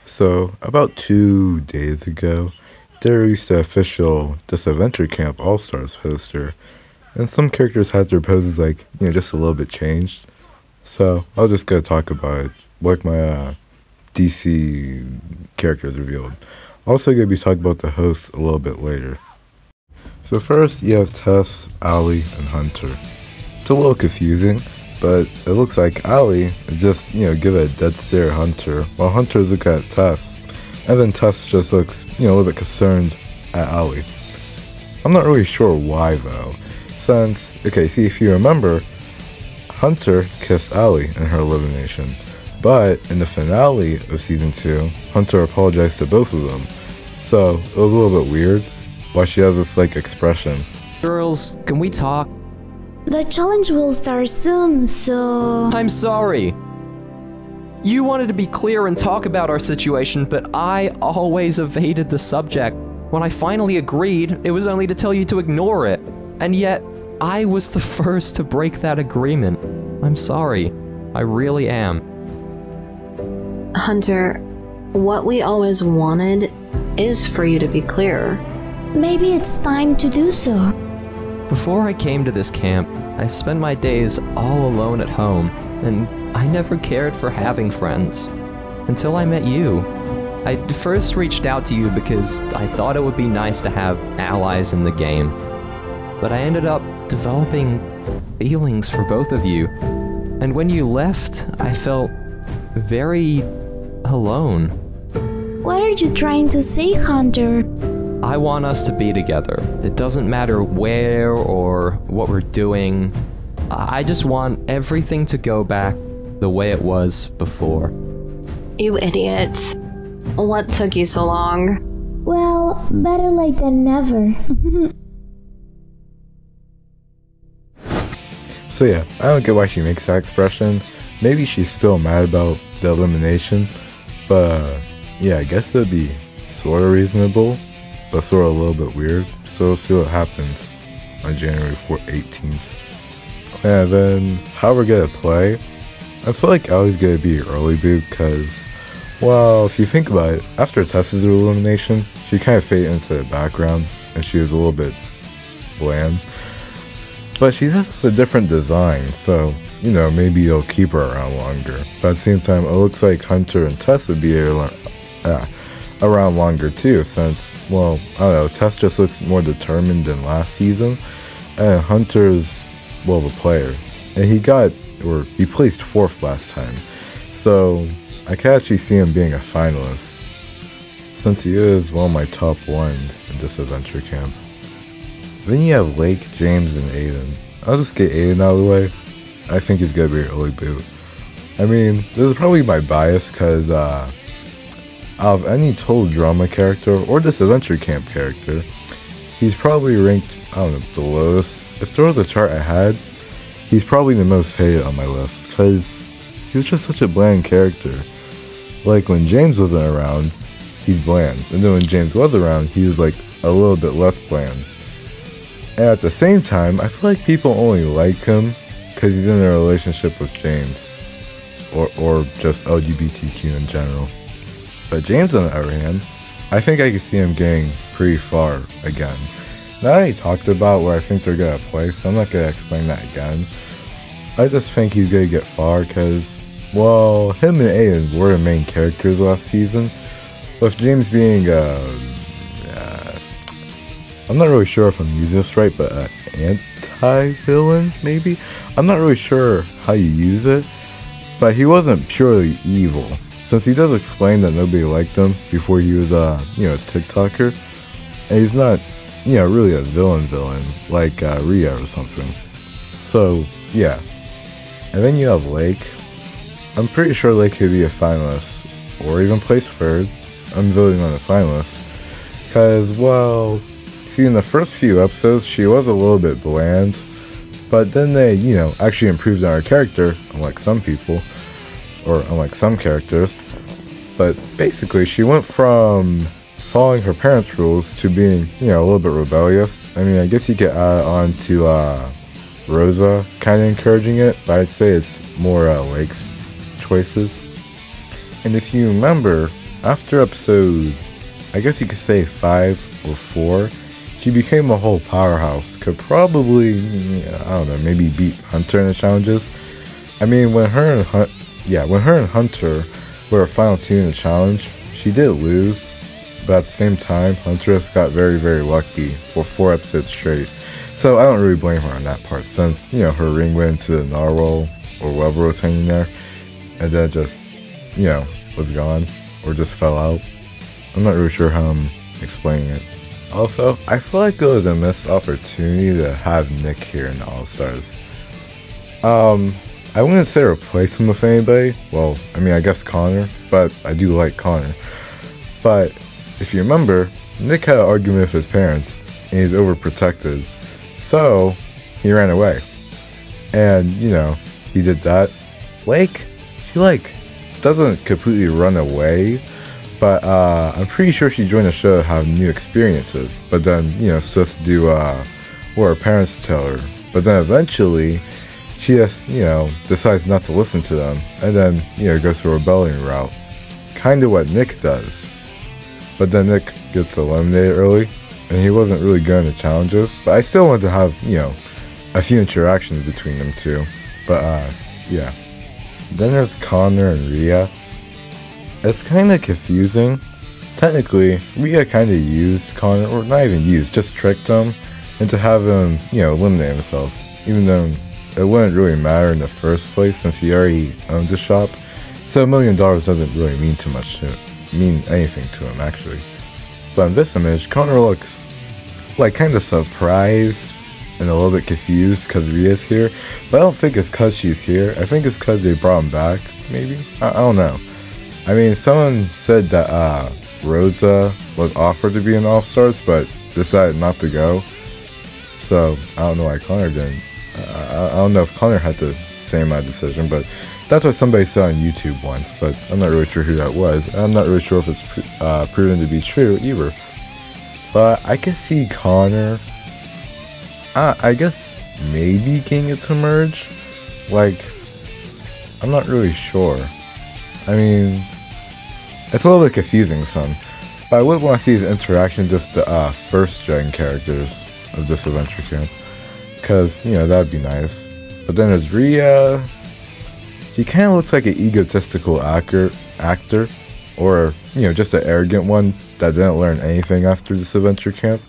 So, about 2 days ago, they released the official Disventure Camp All-Stars poster, and some characters had their poses just a little bit changed. So, I'll just go talk about it, like my DC characters revealed. Also gonna be talking about the hosts a little bit later. So first, you have Tess, Allie, and Hunter. It's a little confusing, but it looks like Allie is just, give a dead stare at Hunter, while Hunter's looking at Tess. And then Tess just looks, a little bit concerned at Allie. I'm not really sure why though, since, see, if you remember, Hunter kissed Allie in her elimination, but in the finale of Season 2, Hunter apologized to both of them. So, it was a little bit weird why she has this, expression. Girls, can we talk? The challenge will start soon, so... I'm sorry. You wanted to be clear and talk about our situation, but I always evaded the subject. When I finally agreed, it was only to tell you to ignore it. And yet, I was the first to break that agreement. I'm sorry. I really am. Hunter, what we always wanted is for you to be clear. Maybe it's time to do so. Before I came to this camp, I spent my days all alone at home, and I never cared for having friends. Until I met you. I first reached out to you because I thought it would be nice to have allies in the game. But I ended up developing feelings for both of you. And when you left, I felt very alone. What are you trying to say, Hunter? I want us to be together. It doesn't matter where or what we're doing. I just want everything to go back the way it was before. You idiot. What took you so long? Well, better late than never. So yeah, I don't get why she makes that expression. Maybe she's still mad about the elimination, but yeah, I guess it would be sort of reasonable, but sort of a little bit weird. So we'll see what happens on January 18th. And then how we're gonna play, I feel like Allie's gonna be early boot because, well, if you think about it, after Tess's elimination, she kind of faded into the background and she was a little bit bland. But she does have a different design, so, maybe you'll keep her around longer. But at the same time, it looks like Hunter and Tess would be around longer too, since, well, I don't know, Tess just looks more determined than last season, and Hunter's, well, the player. And he placed 4th last time, so I can actually see him being a finalist, since he is one of my top ones in this adventure camp. Then you have Lake, James, and Aiden. I'll just get Aiden out of the way. I think he's gonna be an early boot. I mean, this is probably my bias, because out of any total drama character or this adventure camp character, he's probably ranked, I don't know, the lowest. If there was a chart I had, he's probably the most hated on my list, because he was just such a bland character. Like, when James wasn't around, he's bland. And then when James was around, he was a little bit less bland. And at the same time, I feel like people only like him because he's in a relationship with James. Or just LGBTQ in general. But James, on the other hand, I think I can see him getting pretty far again. Now, I already talked about where I think they're going to play, so I'm not going to explain that again. I just think he's going to get far because, well, him and Aiden were the main characters last season. With James being I'm not really sure if I'm using this right, but anti-villain, maybe? I'm not really sure how you use it, but he wasn't purely evil, since he does explain that nobody liked him before he was, a TikToker, and he's not, really a villain like Rhea or something. So, yeah. And then you have Lake. I'm pretty sure Lake could be a finalist, or even place 3rd. I'm voting on the finalist, because, well, see, in the first few episodes, she was a little bit bland, but then they, actually improved on her character, unlike some people, or unlike some characters. But basically, she went from following her parents' rules to being, a little bit rebellious. I mean, I guess you could add on to Rosa kind of encouraging it, but I'd say it's more Lake's choices. And if you remember, after episode, I guess you could say 5 or 4, she became a whole powerhouse. Could probably, I don't know, maybe beat Hunter in the challenges. I mean, when her and Hunter were a final team in the challenge, she did lose. But at the same time, Huntress got very, very lucky for 4 episodes straight. So I don't really blame her on that part, since, her ring went into the narwhal or whatever was hanging there, and then just, was gone or just fell out. I'm not really sure how I'm explaining it. Also, I feel like it was a missed opportunity to have Nick here in the All-Stars. I wouldn't say replace him with anybody. Well, I mean, I guess Connor, but I do like Connor. But if you remember, Nick had an argument with his parents, and he's overprotected. So, he ran away. And, he did that. She doesn't completely run away, but I'm pretty sure she joined the show to have new experiences. But then, supposed to do what her parents tell her. But then eventually, she just, decides not to listen to them, and then, goes the rebellion route. Kinda what Nick does. But then Nick gets eliminated early, and he wasn't really good in the challenges, but I still wanted to have, a few interactions between them two. But, yeah. Then there's Connor and Rhea. It's kinda confusing. Technically, Rhea kinda used Connor, or not even used, just tricked him into having him, eliminate himself, even though it wouldn't really matter in the first place since he already owns a shop. So $1 million doesn't really mean anything to him, actually. But in this image, Connor looks kind of surprised and a little bit confused because Rhea's here. But I don't think it's because she's here. I think it's because they brought him back, maybe? I don't know. I mean, someone said that Rosa was offered to be in All-Stars, but decided not to go. So, I don't know why Connor didn't. I don't know if Connor had the same decision, but that's what somebody said on YouTube once, but I'm not really sure who that was. I'm not really sure if it's proven to be true either. But I can see Connor, I guess maybe getting it to merge. I'm not really sure. I mean, it's a little bit confusing with him. But I would want to see his interaction with the first gen characters of Disventure camp. Because, that'd be nice. But then there's Rhea. She kind of looks like an egotistical actor. Or, just an arrogant one that didn't learn anything after Disventure camp.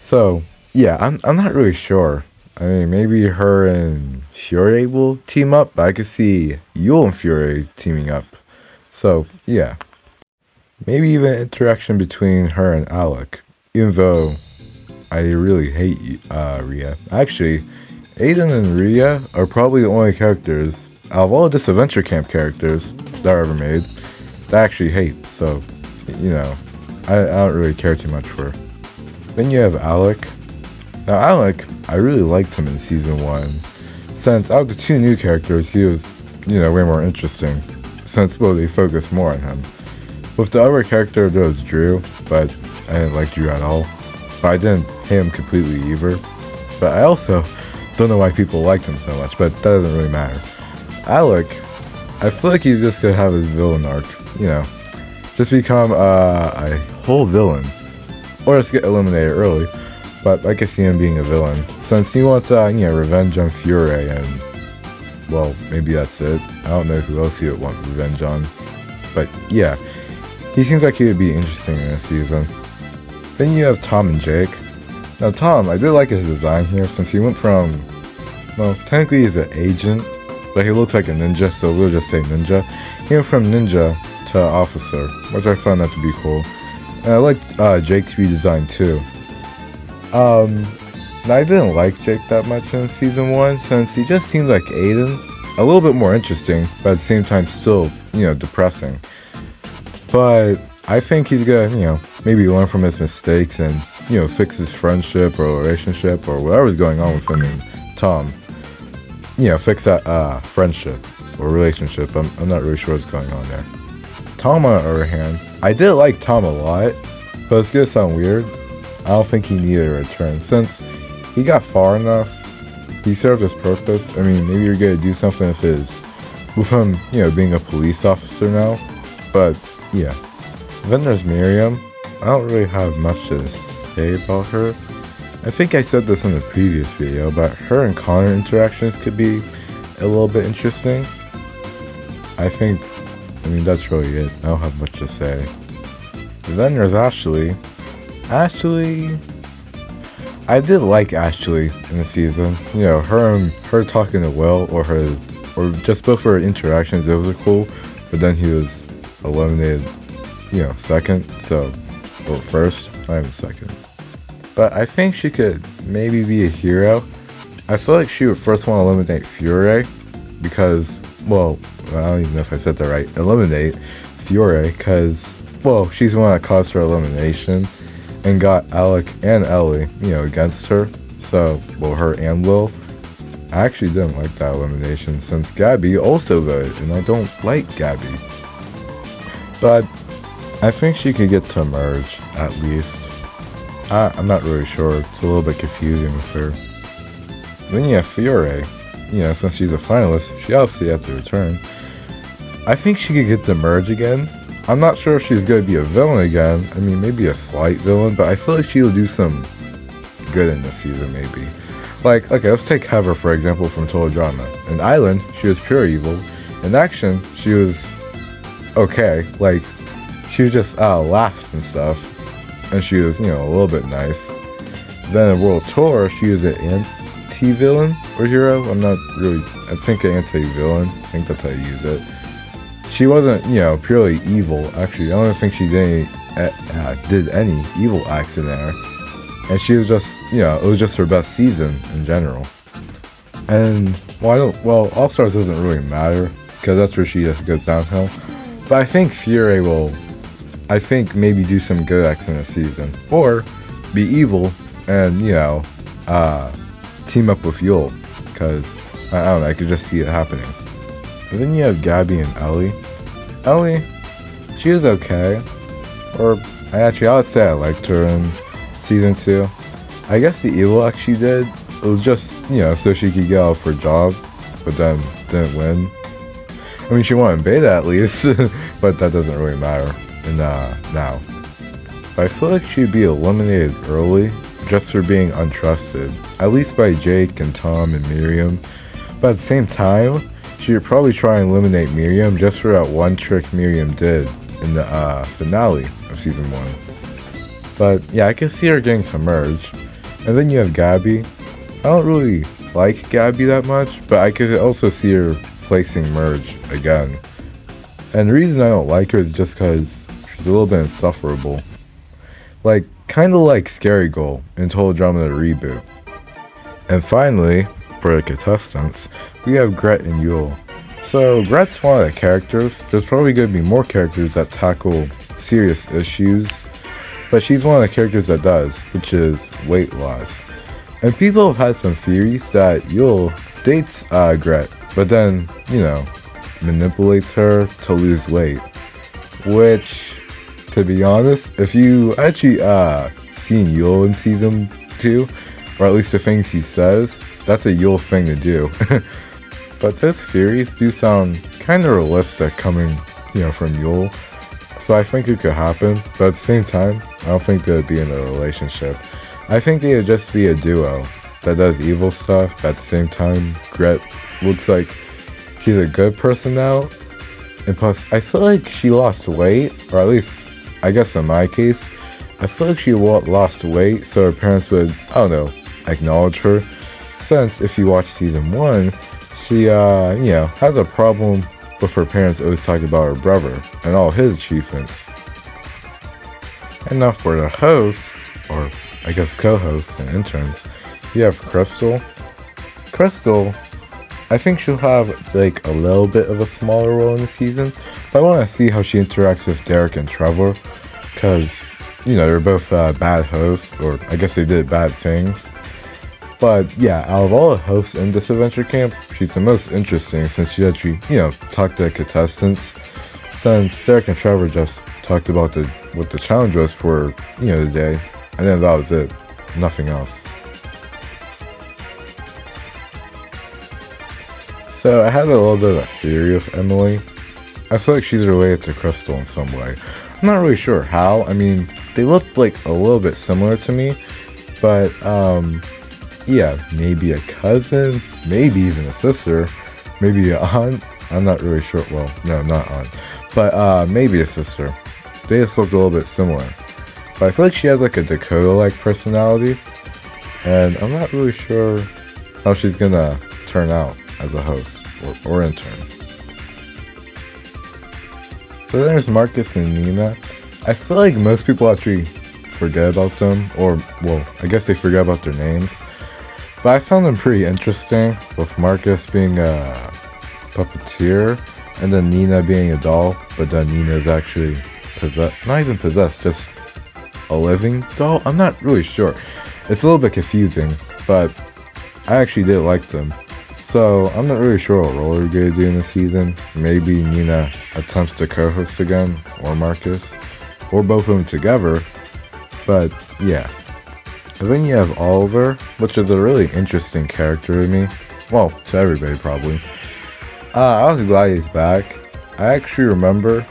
So, yeah, I'm not really sure. I mean, maybe her and Fury will team up. But I could see Yule and Fury teaming up. So, yeah. Maybe even interaction between her and Alec. Even though I really hate Rhea. Actually, Aiden and Rhea are probably the only characters out of all this Adventure Camp characters that are ever made that I actually hate. So, I don't really care too much for her. Then you have Alec. Now, Alec, I really liked him in Season 1. Since out of the 2 new characters, he was, way more interesting. Since, they focused more on him. With the other character, there was Drew, but I didn't like Drew at all. But I didn't hate him completely either. But I also don't know why people liked him so much, but that doesn't really matter. Alec, I feel like he's just gonna have his villain arc, just become a whole villain, or just get eliminated early. But I can see him being a villain, since he wants revenge on Fury, and well, maybe that's it. I don't know who else he would want revenge on, but yeah, he seems like he would be interesting in this season. Then you have Tom and Jake. Now Tom, I did like his design here, since he went from, well, technically he's an agent, but he looks like a ninja, so we'll just say ninja. He went from ninja to officer, which I found that to be cool. And I liked Jake's redesign too. Now I didn't like Jake that much in Season 1, since he just seemed like Aiden. A little bit more interesting, but at the same time still, depressing. But I think he's gonna, maybe learn from his mistakes and, fix his friendship or relationship or whatever's going on with him and Tom. Fix that friendship or relationship. I'm not really sure what's going on there. Tom, on the other hand, I did like Tom a lot, but it's gonna sound weird. I don't think he needed a return, since he got far enough. He served his purpose. I mean, maybe you're gonna do something with him, being a police officer now. But yeah. Then there's Miriam. I don't really have much to say about her. I think I said this in the previous video, but her and Connor interactions could be a little bit interesting. I mean, that's really it. I don't have much to say. Then there's Ashley. Ashley, I did like Ashley in the season. You know, her talking to Will, or just both her interactions, those were cool. But then he was eliminated, you know, second. So, well, first, not even second. But I think she could maybe be a hero. I feel like she would first want to eliminate Fiore because, well, I don't even know if I said that right. Eliminate Fiore because, well, she's the one that caused her elimination and got Alec and Ellie, you know, against her. So, well, her and Will. I actually didn't like that elimination since Gabby also voted, and I don't like Gabby. But I think she could get to merge, at least. I'm not really sure. It's a little bit confusing with her. Then you have Fiore. You know, since she's a finalist, she obviously had to return. I think she could get the merge again. I'm not sure if she's going to be a villain again. I mean, maybe a slight villain, but I feel like she'll do some good in this season, maybe. Like, okay, let's take Heather, for example, from Total Drama. In Island, she was pure evil. In Action, she was okay. Like, she was just laughs and stuff. And she was, you know, a little bit nice. Then in World Tour, she was an anti-villain or hero. I'm not really, I think an anti-villain. I think that's how you use it. She wasn't, you know, purely evil. Actually, I don't think she did any evil acts in there. And she was just, you know, it was just her best season in general. And, well, All Stars doesn't really matter, because that's where she just goes downhill. But I think Fiore will, maybe do some good acts in the season. Or be evil and, you know, team up with Yul. Because, I don't know, I could just see it happening. And then you have Gabby and Ellie. Ellie, she was okay. Or, I would say I liked her in Season 2. I guess the evil act she did, it was just, you know, so she could get off her job. But then, didn't win. I mean, she won in beta at least. But that doesn't really matter now. But I feel like she'd be eliminated early, just for being untrusted. At least by Jake and Tom and Miriam. But at the same time, she would probably try and eliminate Miriam just for that one trick Miriam did in the finale of Season 1. But yeah, I can see her getting to merge. And then you have Gabby. I don't really like Gabby that much, but I could also see her placing merge again. And the reason I don't like her is just because she's a little bit insufferable. Like, kinda like Scary Girl in Total Drama the Reboot. And finally, for the contestants, we have Gret and Yul. So Gret's one of the characters. There's probably going to be more characters that tackle serious issues, but she's one of the characters that does, which is weight loss. And people have had some theories that Yul dates Gret, but then, you know, manipulates her to lose weight. Which, to be honest, if you actually seen Yul in Season 2, or at least the things he says, that's a Yul thing to do. But those theories do sound kind of realistic coming, you know, from Yul. So I think it could happen, but at the same time, I don't think they'd be in a relationship. I think they would just be a duo that does evil stuff, but at the same time, Gret looks like she's a good person now. And plus, I feel like she lost weight, or at least, I guess in my case, I feel like she lost weight so her parents would, I don't know, acknowledge her. Since if you watch Season 1, she, you know, has a problem with her parents always talking about her brother and all his achievements. And now for the hosts, or I guess co-hosts and interns, you have Crystal. Crystal, I think she'll have like a little bit of a smaller role in the season, but I want to see how she interacts with Derek and Trevor, because, you know, they're both bad hosts, or I guess they did bad things. But yeah, out of all the hosts in Disventure Camp, she's the most interesting since she actually, you know, talked to the contestants. Since Derek and Trevor just talked about what the challenge was for, you know, the day, and then that was it, nothing else. So I had a little bit of a theory of Emily. I feel like she's related to Crystal in some way. I'm not really sure how. I mean, they look like a little bit similar to me, but yeah, maybe a cousin, maybe even a sister, maybe an aunt. I'm not really sure. Well, no, not aunt, but maybe a sister. They just looked a little bit similar. But I feel like she has like a Dakota-like personality, and I'm not really sure how she's gonna turn out as a host or intern. So there's Marcus and Nina. I feel like most people actually forget about them, or well, I guess they forget about their names. But I found them pretty interesting, with Marcus being a puppeteer, and then Nina being a doll, but then Nina's actually possessed, not even possessed, just a living doll? I'm not really sure. It's a little bit confusing, but I actually did like them. So I'm not really sure what role we're going to do in this season. Maybe Nina attempts to co-host again, or Marcus, or both of them together. But yeah. And then you have Oliver, which is a really interesting character to me. Well, to everybody probably. I was glad he's back. I actually remember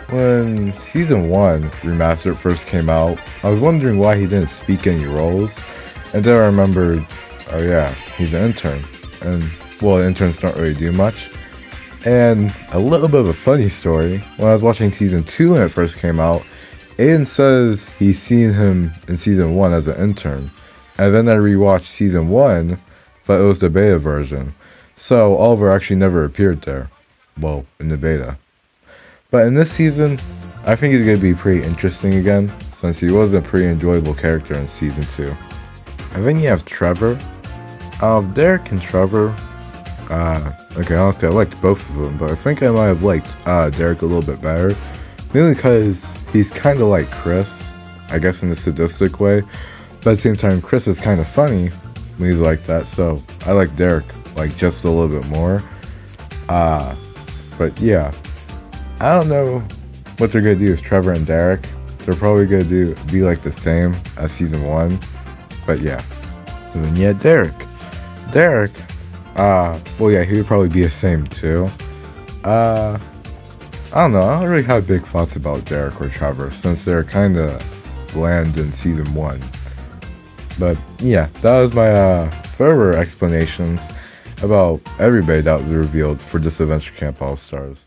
when Season 1 Remastered first came out, I was wondering why he didn't speak any roles. And then I remembered, oh yeah, he's an intern. And, well, interns don't really do much. And a little bit of a funny story, when I was watching Season 2 when it first came out, Aiden says he's seen him in Season 1 as an intern. And then I rewatched Season 1, but it was the beta version. So Oliver actually never appeared there. Well, in the beta. But in this season, I think he's going to be pretty interesting again, since he was a pretty enjoyable character in Season 2. And then you have Trevor. Derek and Trevor, okay, honestly, I liked both of them, but I think I might have liked Derek a little bit better. Mainly because he's kind of like Chris, I guess in a sadistic way. But at the same time, Chris is kind of funny when he's like that, so I like Derek like just a little bit more. But yeah. I don't know what they're going to do with Trevor and Derek. They're probably going to be like the same as Season 1. But yeah. And then yeah, Derek. Derek, well yeah, he would probably be the same too. I don't know, I don't really have big thoughts about Derek or Trevor, since they're kind of bland in Season 1. But yeah, that was my further explanations about everybody that was revealed for Disventure Camp All-Stars.